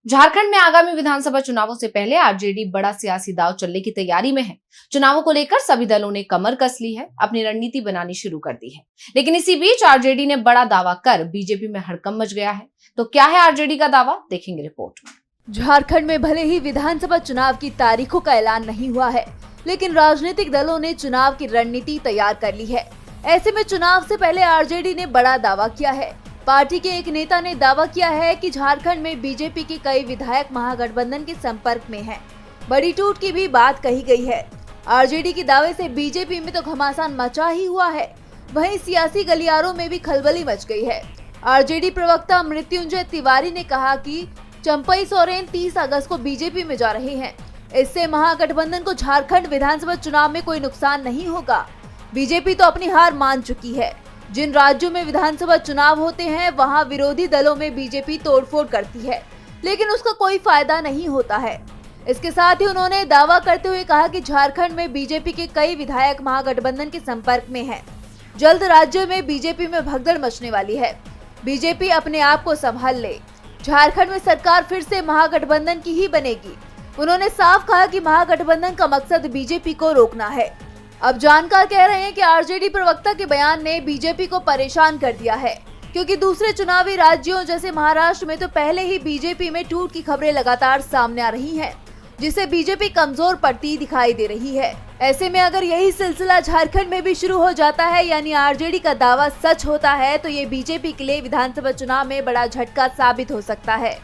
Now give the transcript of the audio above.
झारखंड में आगामी विधानसभा चुनावों से पहले आरजेडी बड़ा सियासी दांव चलने की तैयारी में है। चुनावों को लेकर सभी दलों ने कमर कस ली है, अपनी रणनीति बनानी शुरू कर दी है। लेकिन इसी बीच आरजेडी ने बड़ा दावा कर बीजेपी में हड़कंप मच गया है। तो क्या है आरजेडी का दावा, देखेंगे रिपोर्ट में। झारखंड में भले ही विधानसभा चुनाव की तारीखों का ऐलान नहीं हुआ है, लेकिन राजनीतिक दलों ने चुनाव की रणनीति तैयार कर ली है। ऐसे में चुनाव से पहले आरजेडी ने बड़ा दावा किया है। पार्टी के एक नेता ने दावा किया है कि झारखंड में बीजेपी के कई विधायक महागठबंधन के संपर्क में हैं। बड़ी टूट की भी बात कही गई है। आरजेडी के दावे से बीजेपी में तो घमासान मचा ही हुआ है, वहीं सियासी गलियारों में भी खलबली मच गई है। आरजेडी प्रवक्ता मृत्युंजय तिवारी ने कहा कि चंपई सोरेन 30 अगस्त को बीजेपी में जा रहे हैं। इससे महागठबंधन को झारखंड विधानसभा चुनाव में कोई नुकसान नहीं होगा। बीजेपी तो अपनी हार मान चुकी है। जिन राज्यों में विधानसभा चुनाव होते हैं वहां विरोधी दलों में बीजेपी तोड़फोड़ करती है, लेकिन उसका कोई फायदा नहीं होता है। इसके साथ ही उन्होंने दावा करते हुए कहा कि झारखंड में बीजेपी के कई विधायक महागठबंधन के संपर्क में हैं। जल्द राज्य में बीजेपी में भगदड़ मचने वाली है। बीजेपी अपने आप को संभाल ले। झारखंड में सरकार फिर से महागठबंधन की ही बनेगी। उन्होंने साफ कहा कि महागठबंधन का मकसद बीजेपी को रोकना है। अब जानकार कह रहे हैं कि आरजेडी प्रवक्ता के बयान ने बीजेपी को परेशान कर दिया है, क्योंकि दूसरे चुनावी राज्यों जैसे महाराष्ट्र में तो पहले ही बीजेपी में टूट की खबरें लगातार सामने आ रही हैं, जिससे बीजेपी कमजोर पड़ती दिखाई दे रही है। ऐसे में अगर यही सिलसिला झारखंड में भी शुरू हो जाता है, यानी आरजेडी का दावा सच होता है, तो ये बीजेपी के लिए विधानसभा चुनाव में बड़ा झटका साबित हो सकता है।